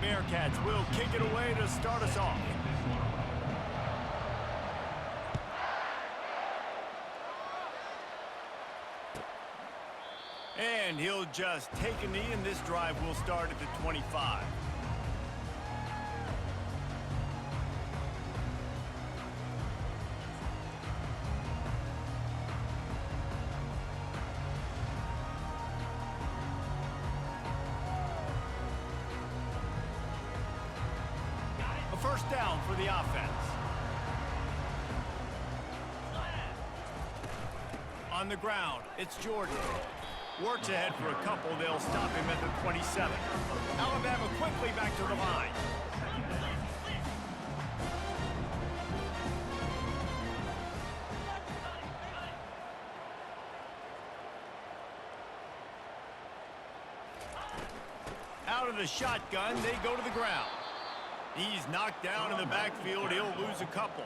Bearcats will kick it away to start us off. And he'll just take a knee, and this drive will start at the 25. A first down for the offense. On the ground, it's Jordan. Works ahead for a couple. They'll stop him at the 27. Alabama quickly back to the line. Out of the shotgun, they go to the ground. He's knocked down in the backfield. He'll lose a couple.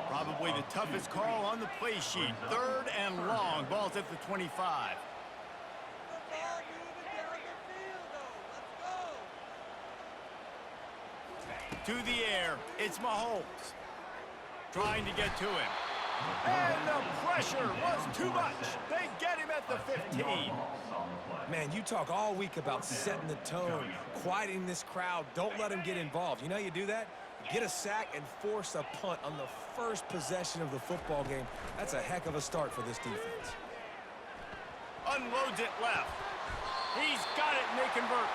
Probably the toughest call on the play sheet. 3rd and long. Ball's at the 25. To the air, it's Mahomes. Trying to get to him. And the pressure was too much. They get him at the 15. Man, you talk all week about setting the tone, quieting this crowd. Don't let them get involved. You know how you do that? Get a sack and force a punt on the first possession of the football game. That's a heck of a start for this defense. Unloads it left. He's got it, and they convert.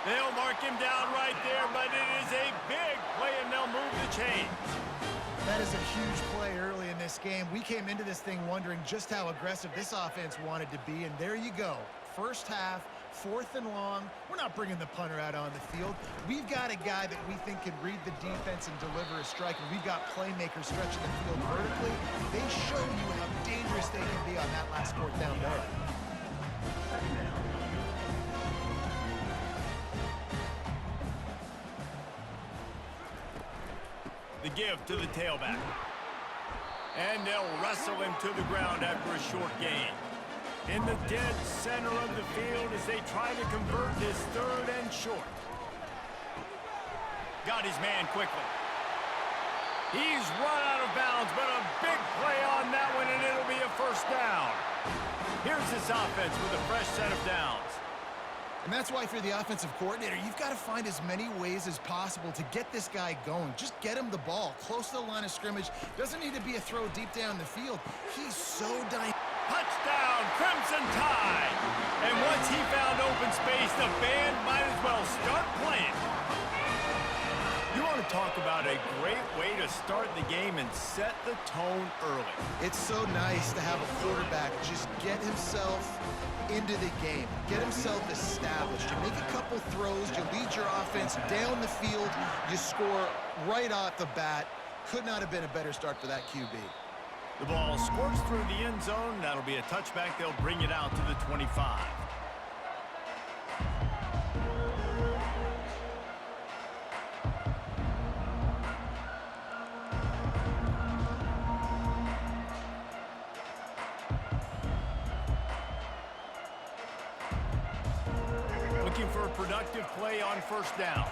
They'll mark him down right there, but it is a big play, and they'll move the chains. That is a huge play early in this game. We came into this thing wondering just how aggressive this offense wanted to be, and there you go. First half, 4th and long. We're not bringing the punter out on the field. We've got a guy that we think can read the defense and deliver a strike, and we've got playmakers stretching the field vertically. They show you how dangerous they can be on that last 4th down there. The give to the tailback. And they'll wrestle him to the ground after a short gain. In the dead center of the field as they try to convert this 3rd and short. Got his man quickly. He's run out of bounds, but a big play on that one, and it'll be a first down. Here's this offense with a fresh set of downs. And that's why, if you're the offensive coordinator, you've got to find as many ways as possible to get this guy going. Just get him the ball close to the line of scrimmage. Doesn't need to be a throw deep down the field. He's so dynamic. Touchdown, Crimson Tide! And once he found open space, the band might as well start playing. You want to talk about a great way to start the game and set the tone early. It's so nice to have a quarterback just get himself into the game, get himself established. You make a couple throws, you lead your offense down the field, you score right off the bat. Could not have been a better start for that QB. The ball squirts through the end zone. That'll be a touchback. They'll bring it out to the 25. Looking for a productive play on first down.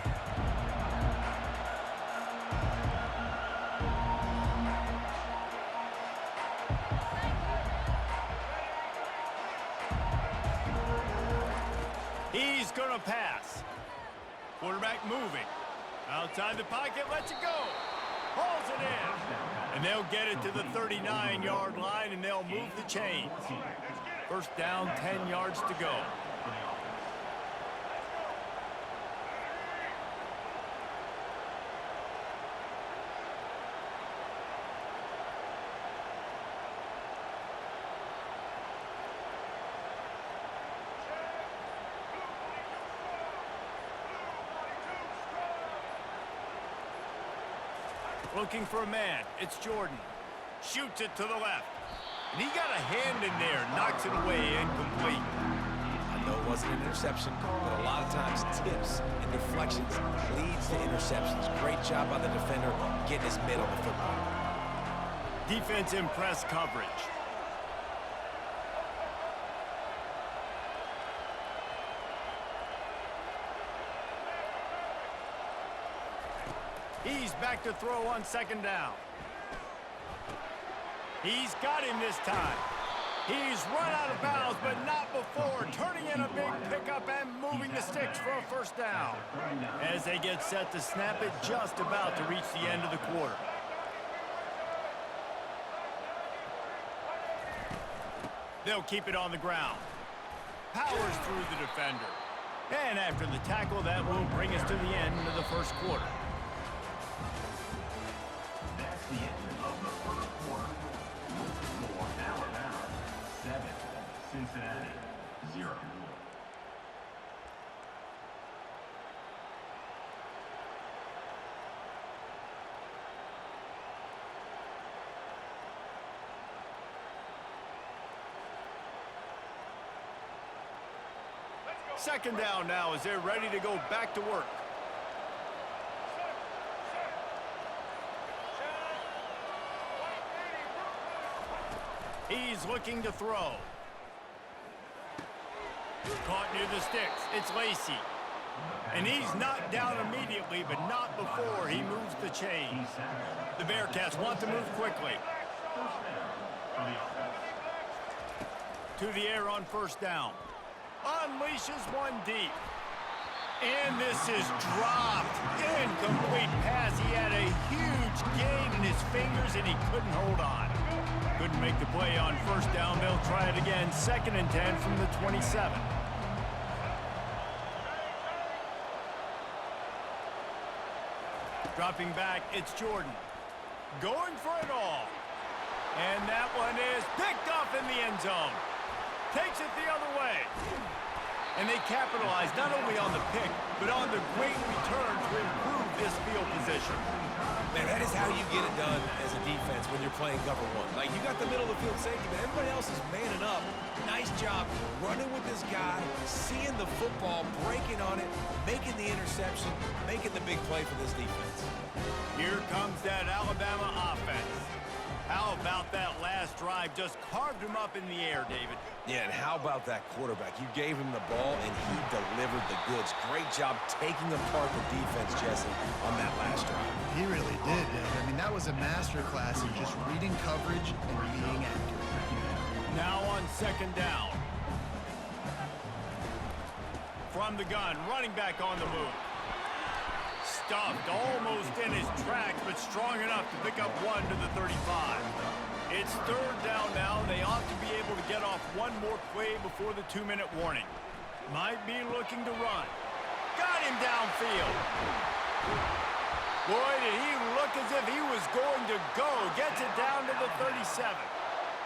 He's going to pass. Quarterback moving. Outside the pocket, lets it go. Hauls it in. And they'll get it to the 39-yard line, and they'll move the chains. First down, 10 yards to go. Looking for a man. It's Jordan. Shoots it to the left. And he got a hand in there. Knocks it away. Incomplete. I know it wasn't an interception, but a lot of times tips and deflections leads to interceptions. Great job by the defender getting his mitt on the football. Defense in press coverage. He's back to throw on second down. He's got him this time. He's run out of bounds, but not before turning in a big pickup and moving the sticks for a first down. As they get set to snap it, just about to reach the end of the quarter. They'll keep it on the ground. Powers through the defender. And after the tackle, that will bring us to the end of the first quarter. That's the end of the first quarter. For Alabama, 7, Cincinnati, 0. Second down now as they're ready to go back to work. He's looking to throw. Caught near the sticks. It's Lacey. And he's knocked down immediately, but not before he moves the chain. The Bearcats want to move quickly. To the air on first down. Unleashes one deep. And this is dropped. Incomplete pass. He had a huge gain in his fingers, and he couldn't hold on. Couldn't make the play on first down. They'll try it again. 2nd and 10 from the 27. Dropping back, it's Jordan. Going for it all. And that one is picked off in the end zone. Takes it the other way. And they capitalize not only on the pick, but on the great return to improve this field position. Man, that is how you get it done as a defense when you're playing cover one. Like, you got the middle of the field safety, but everybody else is manning up. Nice job running with this guy, seeing the football, breaking on it, making the interception, making the big play for this defense. Here comes that Alabama offense. How about that last drive? Just carved him up in the air, David. Yeah, and how about that quarterback? You gave him the ball, and he delivered the goods. Great job taking apart the defense, Jesse, on that last drive. He really did, Dave. I mean, that was a masterclass in just reading coverage and being accurate. Now on second down. From the gun, running back on the move. Stuffed almost in his tracks, but strong enough to pick up one to the 35. It's third down now. They ought to be able to get off one more play before the 2-minute warning. Might be looking to run. Got him downfield. Boy, did he look as if he was going to go. Gets it down to the 37.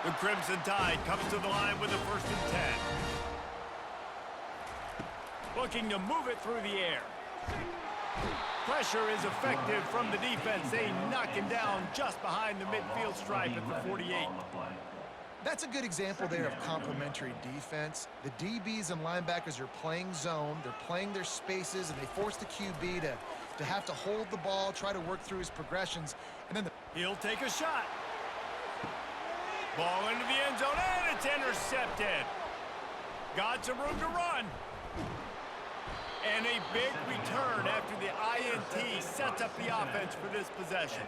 The Crimson Tide comes to the line with a 1st and 10. Looking to move it through the air. Pressure is effective from the defense. They knock him down just behind the midfield stripe at the 48. That's a good example there of complementary defense. The DBs and linebackers are playing zone. They're playing their spaces, and they force the QB to have to hold the ball, try to work through his progressions. And then He'll take a shot. Ball into the end zone, and it's intercepted. Got some room to run. And a big return after the INT sets up the offense for this possession.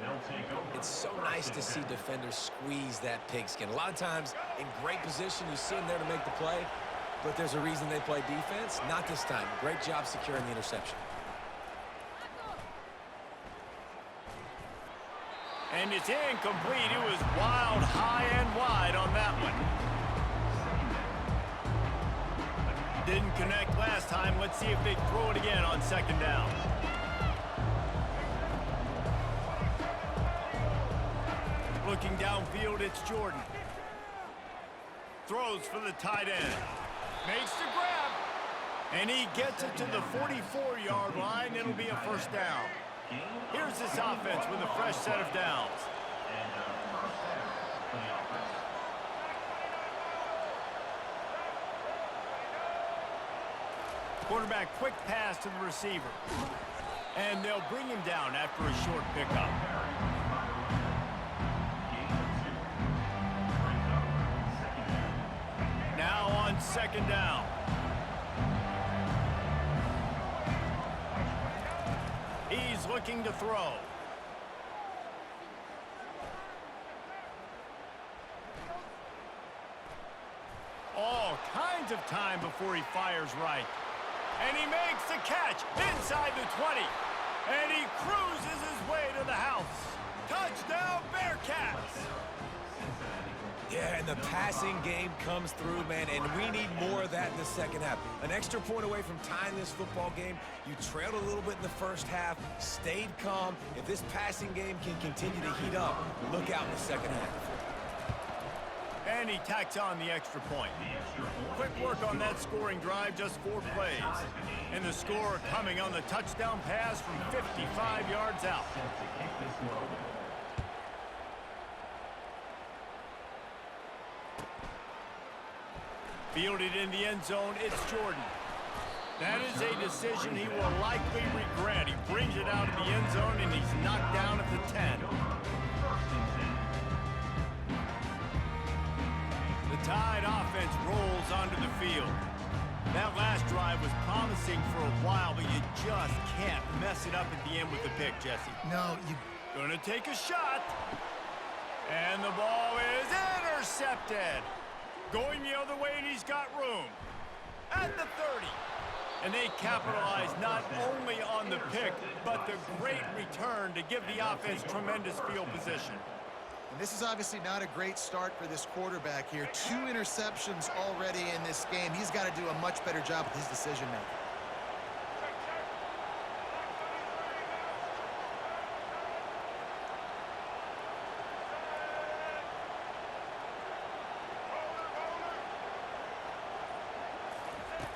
It's so nice to see defenders squeeze that pigskin. A lot of times, in great position, you see them there to make the play, but there's a reason they play defense. Not this time. Great job securing the interception. And it's incomplete. It was wild, high and wide on that one. Didn't connect last time. Let's see if they throw it again on second down. Looking downfield, it's Jordan. Throws for the tight end. Makes the grab. And he gets it to the 44-yard line. It'll be a first down. Here's this offense with a fresh set of downs. Quarterback, quick pass to the receiver. And they'll bring him down after a short pickup. Now on second down. He's looking to throw. seconds of time before he fires right. And he makes the catch inside the 20. And he cruises his way to the house. Touchdown, Bearcats! Yeah, and the passing game comes through, man, and we need more of that in the second half. An extra point away from tying this football game. You trailed a little bit in the first half, stayed calm. If this passing game can continue to heat up, look out in the second half. And he tacks on the extra point. Quick work on that scoring drive, just 4 plays. And the score coming on the touchdown pass from 55 yards out. Fielded in the end zone, it's Jordan. That is a decision he will likely regret. He brings it out of the end zone, and he's knocked down at the 10. The Tide offense rolls onto the field. That last drive was promising for a while, but you just can't mess it up at the end with the pick, Jesse. No, you... Gonna take a shot. And the ball is intercepted. Going the other way, and he's got room. At the 30. And they capitalize not only on the pick, but the great return to give the offense tremendous field position. And this is obviously not a great start for this quarterback here. 2 interceptions already in this game. He's got to do a much better job with his decision-making.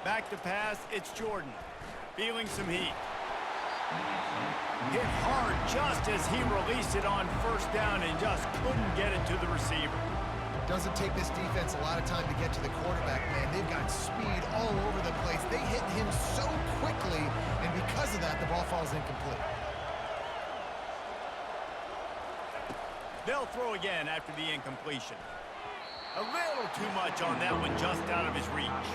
Back to pass, it's Jordan. Feeling some heat. Hit hard just as he released it on first down and just couldn't get it to the receiver. Doesn't take this defense a lot of time to get to the quarterback, man. They've got speed all over the place. They hit him so quickly, and because of that, the ball falls incomplete. They'll throw again after the incompletion. A little too much on that one, just out of his reach.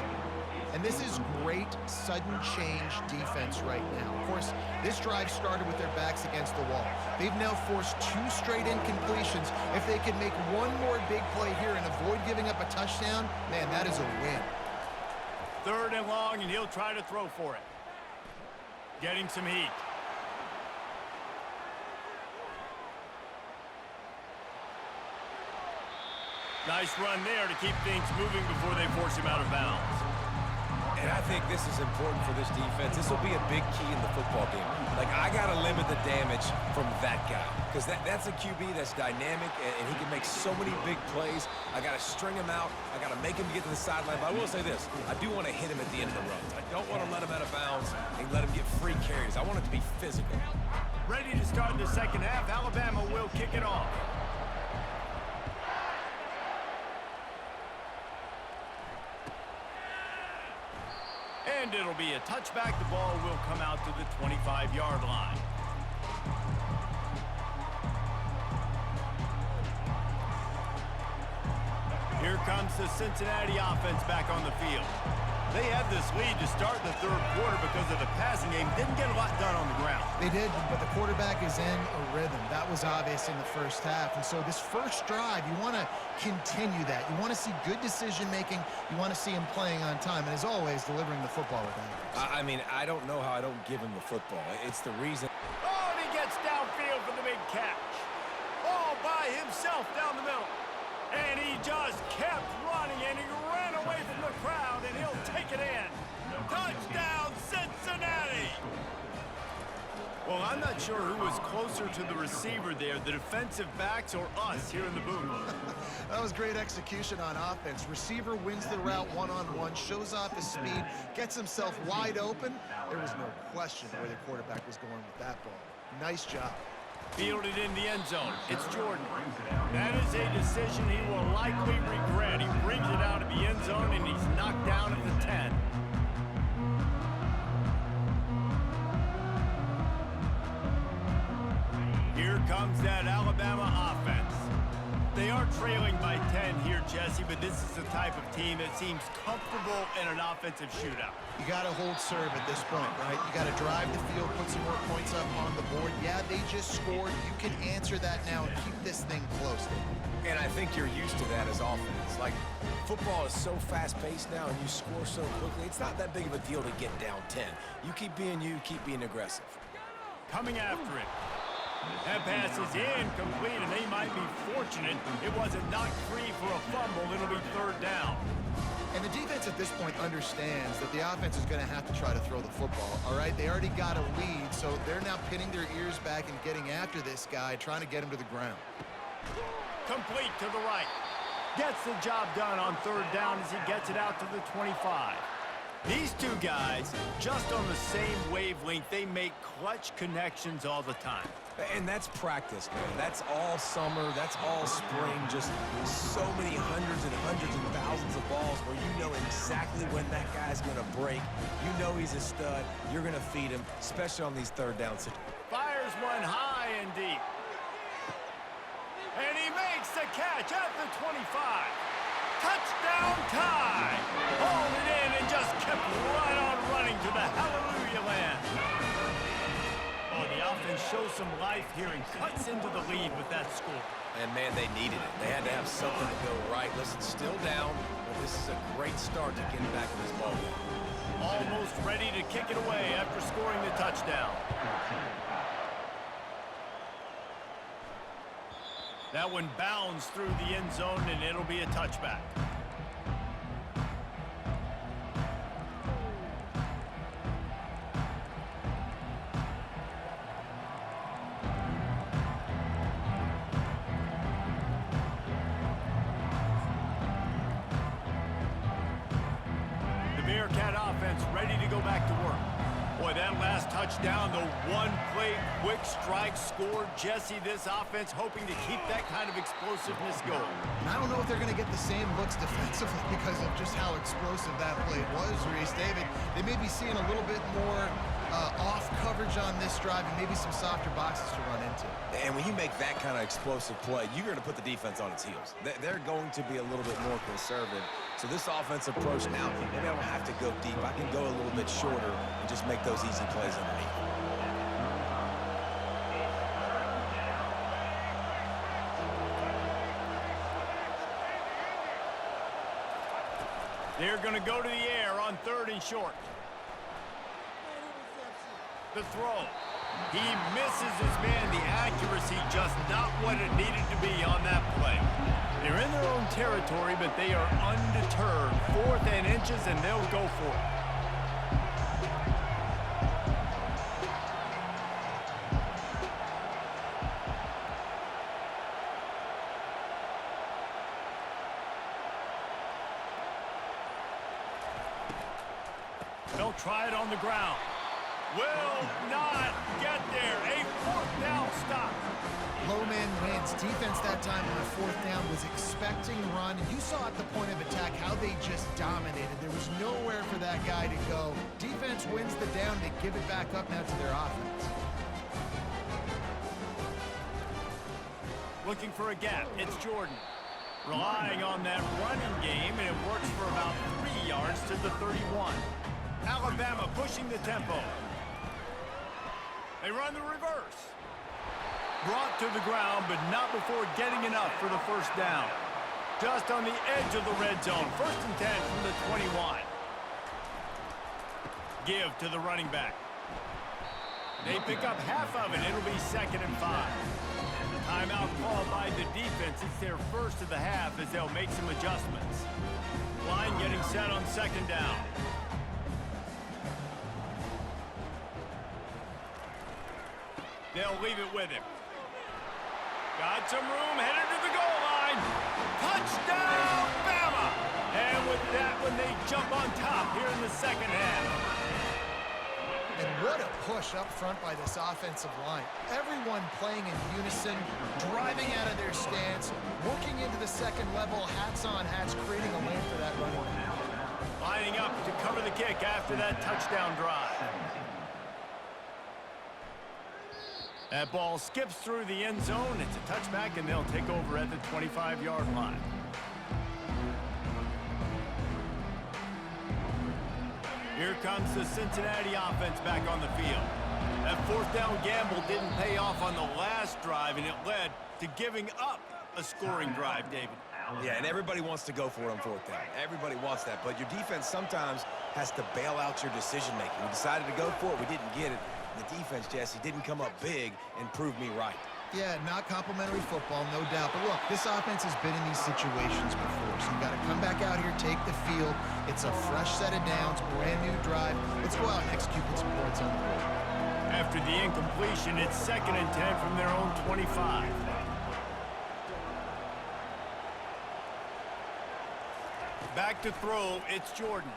And this is great sudden change defense right now. Of course, this drive started with their backs against the wall. They've now forced 2 straight incompletions. If they can make one more big play here and avoid giving up a touchdown, man, that is a win. 3rd and long, and he'll try to throw for it. Getting some heat. Nice run there to keep things moving before they force him out of bounds. And I think this is important for this defense. This will be a big key in the football game. Like, I got to limit the damage from that guy. Because that's a QB that's dynamic, and he can make so many big plays. I got to string him out. I got to make him get to the sideline. But I will say this. I do want to hit him at the end of the runs. I don't want to let him out of bounds and let him get free carries. I want it to be physical. Ready to start the second half. Alabama will kick it off. And it'll be a touchback. The ball will come out to the 25-yard line. Here comes the Cincinnati offense back on the field. They had this lead to start the 3rd quarter because of the passing game. Didn't get a lot done on the ground. They did, but the quarterback is in a rhythm. That was obvious in the first half. And so this first drive, you want to continue that. You want to see good decision-making. You want to see him playing on time. And as always, delivering the football with that. I mean, I don't know how I don't give him the football. It's the reason. Oh, and he gets downfield for the big catch. All by himself down the middle. And he just kept running, and he ran away from the crowd, and he'll take it in. Touchdown, Cincinnati! Well, I'm not sure who was closer to the receiver there, the defensive backs or us here in the booth. That was great execution on offense. Receiver wins the route one-on-one, shows off his speed, gets himself wide open. There was no question where the quarterback was going with that ball. Nice job. Fielded in the end zone. It's Jordan. That is a decision he will likely regret. He brings it out of the end zone, and he's knocked down at the 10. Here comes that Alabama offense. They are trailing by 10 here, Jesse, but this is the type of team that seems comfortable in an offensive shootout. You got to hold serve at this point, right? You got to drive the field, put some more points up on the board. Yeah, they just scored. You can answer that now and keep this thing close. And I think you're used to that as offense. Like, football is so fast-paced now and you score so quickly, it's not that big of a deal to get down 10. You keep being aggressive. Coming after it. That pass is incomplete, and they might be fortunate it wasn't knocked free for a fumble. It'll be third down. And the defense at this point understands that the offense is going to have to try to throw the football, all right? They already got a lead, so they're now pinning their ears back and getting after this guy, trying to get him to the ground. Complete to the right. Gets the job done on third down as he gets it out to the 25. These two guys, just on the same wavelength, they make clutch connections all the time. And that's practice, man. That's all summer. That's all spring. Just so many hundreds and thousands of balls where you know exactly when that guy's going to break. You know he's a stud. You're going to feed him, especially on these third down situations. Fires one high and deep. And he makes the catch at the 25. Touchdown tie. Hauled it in and just kept right on running to the hallelujah land. Oh, the offense shows some life here and cuts into the lead with that score. And, man, they needed it. They had to have something to go right. Listen, still down, but this is a great start to getting back in this ballgame. Almost ready to kick it away after scoring the touchdown. That one bounds through the end zone, and it'll be a touchback. The Bearcat offense ready to go back to work. Boy, that last touchdown, the one-play quick strike score. Jesse, this offense hoping to keep that kind of explosiveness going. And I don't know if they're going to get the same looks defensively because of just how explosive that play was, Reese. David, they may be seeing a little bit more off coverage on this drive and maybe some softer boxes to run into. And when you make that kind of explosive play, you're going to put the defense on its heels. They're going to be a little bit more conservative. So this offensive approach now, maybe I don't have to go deep. I can go a little bit shorter and just make those easy plays underneath. They're going to go to the air on third and short. The throw. He misses his man. The accuracy just not what it needed to be on that play. They're in their own territory, but they are undeterred. 4th and inches, and they'll go for it. They'll try it on the ground. Will not get there. A 4th down stop. Low man wins. Defense that time on 4th down was expecting run. And you saw at the point of attack how they just dominated. There was nowhere for that guy to go. Defense wins the down. They give it back up now to their offense. Looking for a gap. It's Jordan. Relying on that running game, and it works for about 3 yards to the 31. Alabama pushing the tempo. They run the reverse. Brought to the ground, but not before getting enough for the first down. Just on the edge of the red zone. 1st and 10 from the 21. Give to the running back. They pick up half of it. It'll be 2nd and 5. Timeout called by the defense. It's their first of the half as they'll make some adjustments. Line getting set on 2nd down. They'll leave it with him. Got some room, headed to the goal line. Touchdown, Bama! And with that one, they jump on top here in the 2nd half. And what a push up front by this offensive line. Everyone playing in unison, driving out of their stance, working into the 2nd level, hats on hats, creating a lane for that running back. Lining up to cover the kick after that touchdown drive. That ball skips through the end zone. It's a touchback, and they'll take over at the 25-yard line. Here comes the Cincinnati offense back on the field. That fourth down gamble didn't pay off on the last drive, and it led to giving up a scoring drive, David. Yeah, and everybody wants to go for it on fourth down. Everybody wants that, but your defense sometimes has to bail out your decision-making. We decided to go for it. We didn't get it. The defense, Jesse, didn't come up big and prove me right. Yeah, not complimentary football, no doubt. But look, this offense has been in these situations before, so you got to come back out here, take the field. It's a fresh set of downs, brand new drive. Let's go out and execute with some points on the board. After the incompletion, it's 2nd and 10 from their own 25. Back to throw, it's Jordan.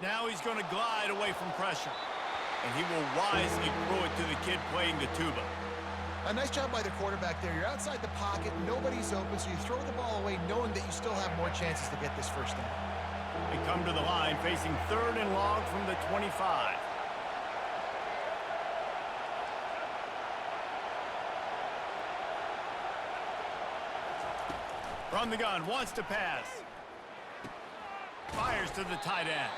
Now he's going to glide away from pressure. And he will wisely throw it to the kid playing the tuba. A nice job by the quarterback there. You're outside the pocket, nobody's open, so you throw the ball away knowing that you still have more chances to get this first down. They come to the line facing 3rd and long from the 25. From the gun, wants to pass. Fires to the tight end.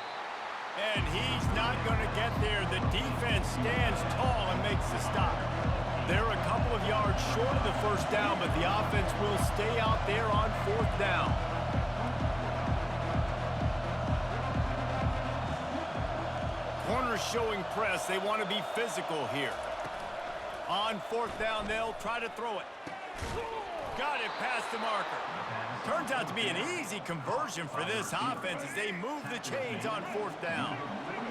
And he's not going to get there. The defense stands tall and makes the stop. They're a couple of yards short of the first down, but the offense will stay out there on 4th down. Corners showing press. They want to be physical here. On 4th down, they'll try to throw it. Got it past the marker. Turns out to be an easy conversion for this offense as they move the chains on 4th down.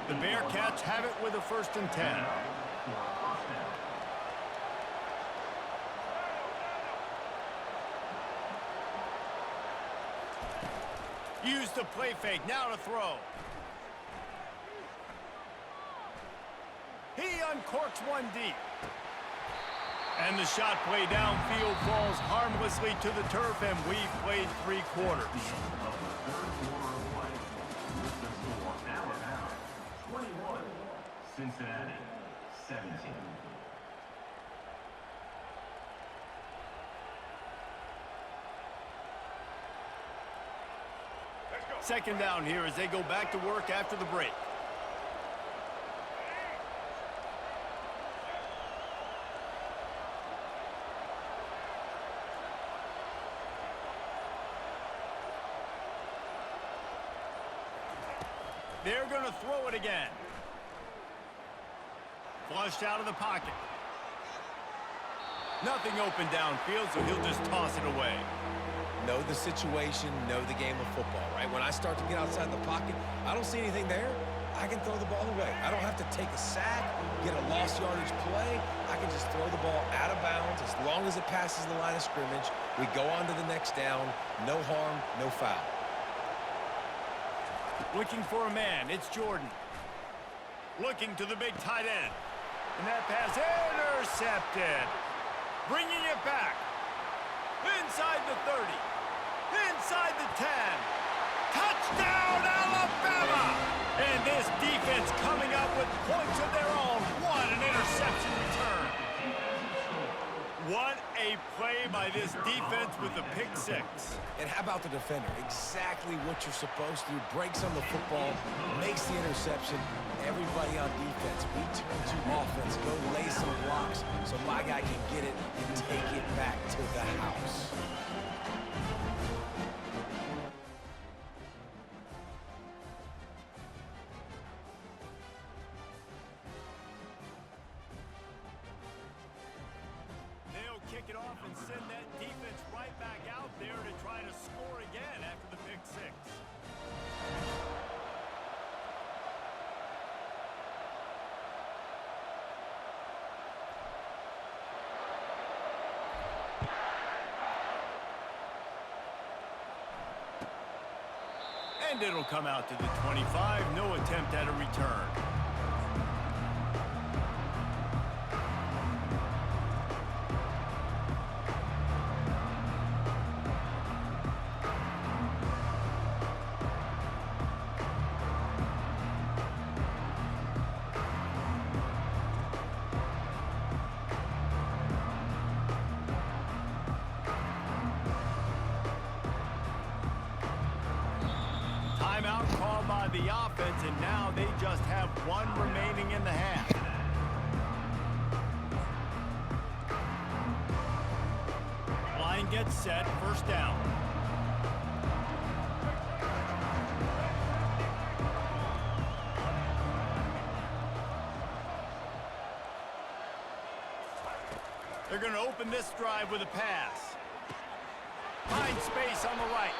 The Bearcats have it with a 1st and 10. Use the play fake, now to throw. He uncorks one deep. And the shot play downfield falls harmlessly to the turf, and we've played 3 quarters. Cincinnati, 17. Second down here as they go back to work after the break. They're going to throw it again. Flushed out of the pocket. Nothing open downfield, so he'll just toss it away. Know the situation, know the game of football, right? When I start to get outside the pocket, I don't see anything there, I can throw the ball away. I don't have to take a sack, get a lost yardage play. I can just throw the ball out of bounds as long as it passes the line of scrimmage. We go on to the next down. No harm, no foul. Looking for a man, it's Jordan. Looking to the big tight end. And that pass intercepted. Bringing it back. Inside the 30. Inside the 10. Touchdown, Alabama! And this defense coming up with points of their own. What an interception return. What a play by this defense with the pick 6. And how about the defender? Exactly what you're supposed to do. Breaks on the football, makes the interception. Everybody on defense, we turn to offense. Go lay some blocks so my guy can get it and take it back to the house. They'll kick it off and send that defense right back out there to try to score again after the pick 6. And it'll come out to the 25. No attempt at a return. Timeout called by the offense, and now they just have one remaining in the half. Line gets set, first down. They're going to open this drive with a pass. Find space on the right.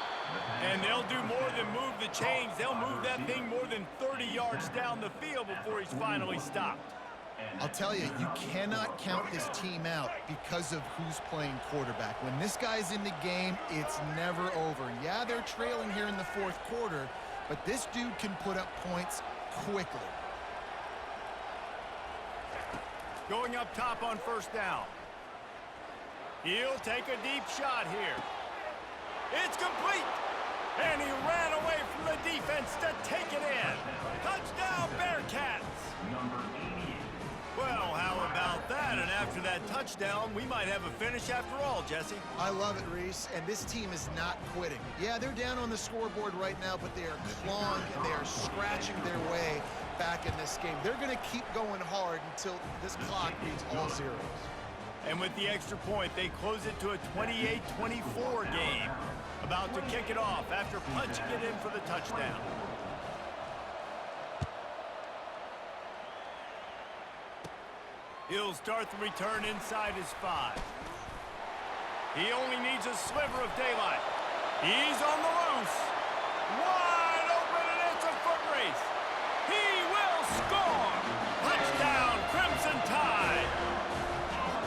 And they'll do more than move the chains. They'll move that thing more than 30 yards down the field before he's finally stopped. I'll tell you, you cannot count this team out because of who's playing quarterback. When this guy's in the game, it's never over. Yeah, they're trailing here in the fourth quarter, but this dude can put up points quickly. Going up top on first down. He'll take a deep shot here. It's complete. And he ran away from the defense to take it in. Touchdown, Bearcats. Number 88. Well, how about that? And after that touchdown, we might have a finish after all, Jesse. I love it, Reese, and this team is not quitting. Yeah, they're down on the scoreboard right now, but they are clawing and they are scratching their way back in this game. They're going to keep going hard until this clock reads all zeros. And with the extra point, they close it to a 28-24 game. About to kick it off after punching it in for the touchdown. He'll start the return inside his 5. He only needs a sliver of daylight. He's on the loose. Wide open, and it's a foot race. He will score. Touchdown, Crimson Tide.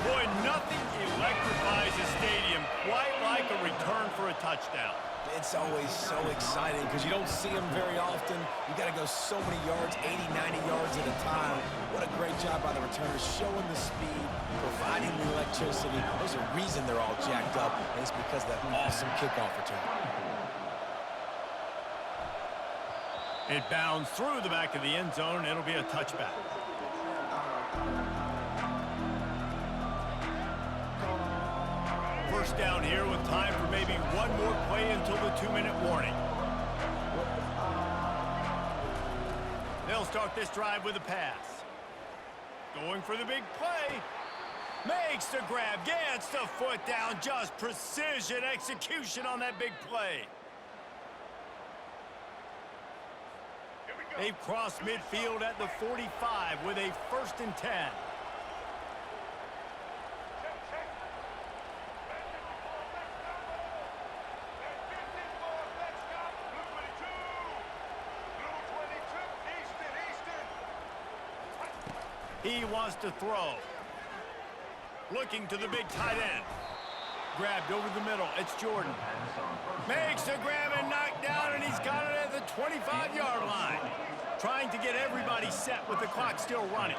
Boy, nothing electrifies a stadium quite like a return for a touchdown. It's always so exciting because you don't see them very often. You got to go so many yards, 80, 90 yards at a time. What a great job by the returners, showing the speed, providing the electricity. There's a reason they're all jacked up, and it's because of that awesome kickoff return. It bounds through the back of the end zone. It'll be a touchback. First down here with time for maybe one more play until the 2-minute warning. They'll start this drive with a pass. Going for the big play. Makes the grab, gets the foot down. Just precision execution on that big play. They've crossed midfield at the 45 with a 1st and 10. He wants to throw. Looking to the big tight end. Grabbed over the middle. It's Jordan. Makes the grab and knocked down, and he's got it at the 25-yard line. Trying to get everybody set with the clock still running.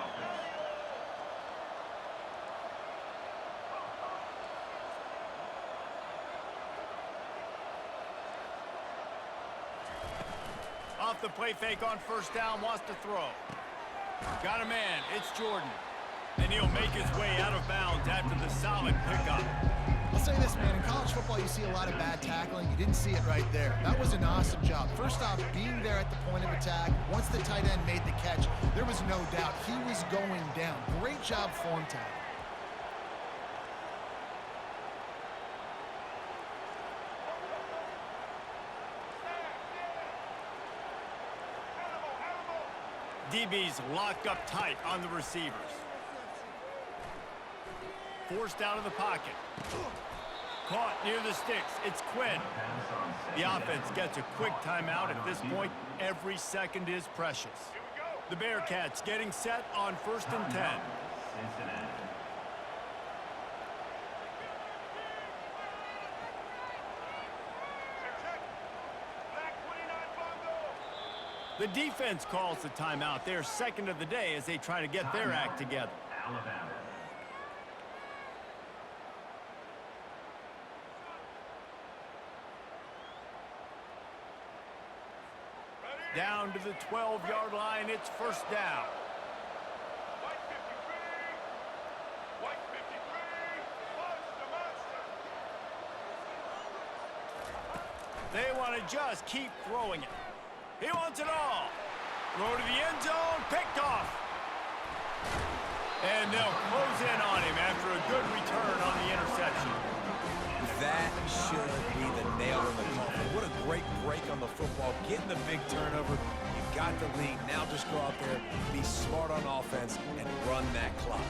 Off the play fake on first down, wants to throw. Got a man, it's Jordan. And he'll make his way out of bounds after the solid pickup. I'll say this, man, in college football you see a lot of bad tackling. You didn't see it right there. That was an awesome job. First off, being there at the point of attack. Once the tight end made the catch, there was no doubt he was going down. Great job form tackle. DB's locked up tight on the receivers. Forced out of the pocket. Caught near the sticks. It's Quinn. The offense gets a quick timeout. At this point, every second is precious. The Bearcats getting set on 1st and 10. The defense calls the timeout. They're second of the day as they try to get their act together. Alabama. Down to the 12-yard line, it's first down. They want to just keep throwing it. He wants it all. Throw to the end zone, picked off. And they'll close in on him after a good return on the interception. That should be the nail in the coffin. What a great break on the football. Getting the big turnover. You got the lead. Now just go out there, be smart on offense, and run that clock.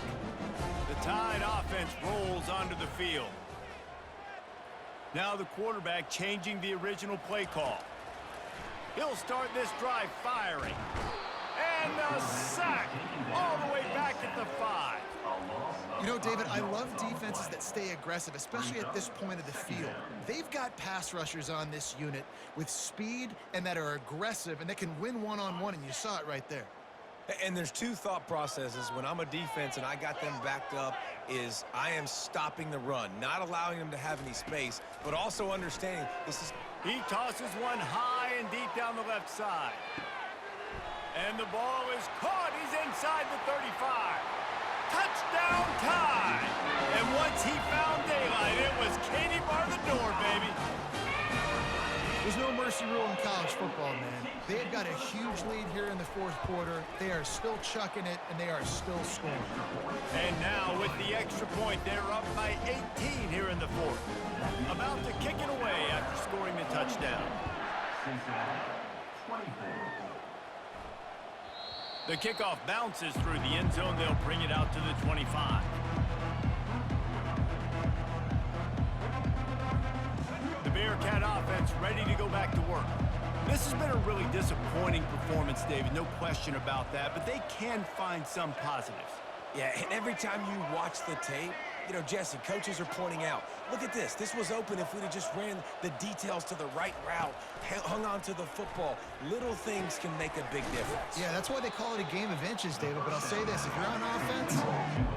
The Tide offense rolls onto the field. Now the quarterback changing the original play call. He'll start this drive firing. And a sack all the way back at the 5. You know, David, I love defenses that stay aggressive, especially at this point of the field. They've got pass rushers on this unit with speed and that are aggressive and that can win one-on-one, and you saw it right there. And there's two thought processes when I'm a defense and I got them backed up is I am stopping the run, not allowing them to have any space, but also understanding this is... He tosses one high and deep down the left side. And the ball is caught. He's inside the 35. Touchdown Tide. And once he found daylight, it was Katie bar the door, baby. There's no mercy rule in college football, man. They've got a huge lead here in the fourth quarter. They are still chucking it, and they are still scoring. And now, with the extra point, they're up by 18 here in the fourth. About to kick it away after scoring the touchdown. The kickoff bounces through the end zone. They'll bring it out to the 25. The Bearcat offense ready to go back to work. This has been a really disappointing performance, David, no question about that, but they can find some positives. Yeah, and every time you watch the tape, you know, Jesse, coaches are pointing out, look at this. This was open if we'd have just ran the details to the right route, hung on to the football. Little things can make a big difference. Yeah, that's why they call it a game of inches, David. But I'll say this, if you're on offense,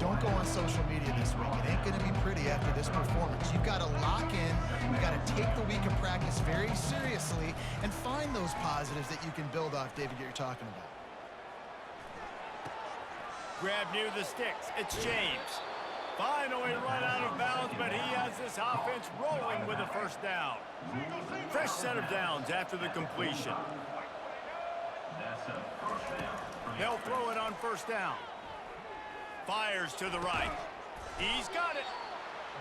don't go on social media this week. It ain't going to be pretty after this performance. You've got to lock in. You've got to take the week of practice very seriously and find those positives that you can build off, David, that you're talking about. Grab near the sticks. It's James. Finally run out of bounds, but he has this offense rolling with a first down. Fresh set of downs after the completion. They'll throw it on first down. Fires to the right. He's got it.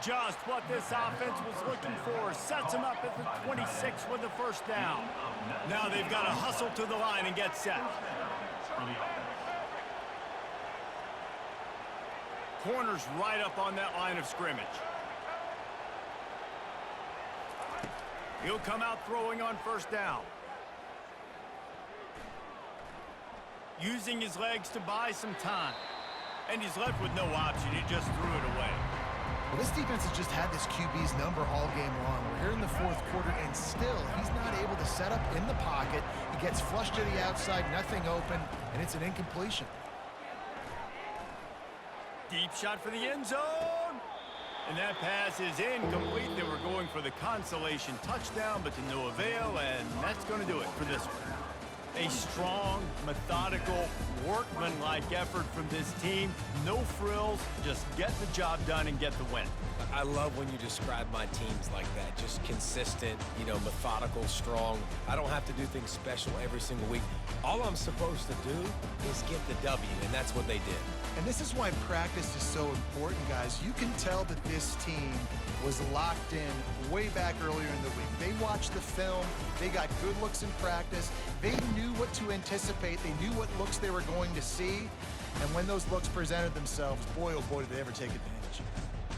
Just what this offense was looking for. Sets him up at the 26 with the first down. Now they've got to hustle to the line and get set. Corner's right up on that line of scrimmage. He'll come out throwing on first down. Using his legs to buy some time. And he's left with no option. He just threw it away. Well, this defense has just had this QB's number all game long. We're here in the fourth quarter, and still he's not able to set up in the pocket. He gets flushed to the outside, nothing open, and it's an incompletion. Deep shot for the end zone. And that pass is incomplete. They were going for the consolation touchdown, but to no avail, and that's going to do it for this one. A strong, methodical, workmanlike effort from this team. No frills, just get the job done and get the win. I love when you describe my teams like that. Just consistent, you know, methodical, strong. I don't have to do things special every single week. All I'm supposed to do is get the W, and that's what they did. And this is why practice is so important, guys. You can tell that this team was locked in way back earlier in the week. They watched the film. They got good looks in practice. They knew what to anticipate. They knew what looks they were going to see. And when those looks presented themselves, boy, oh boy, did they ever take advantage.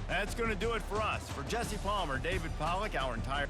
That's going to do it for us. For Jesse Palmer, David Pollack, our entire...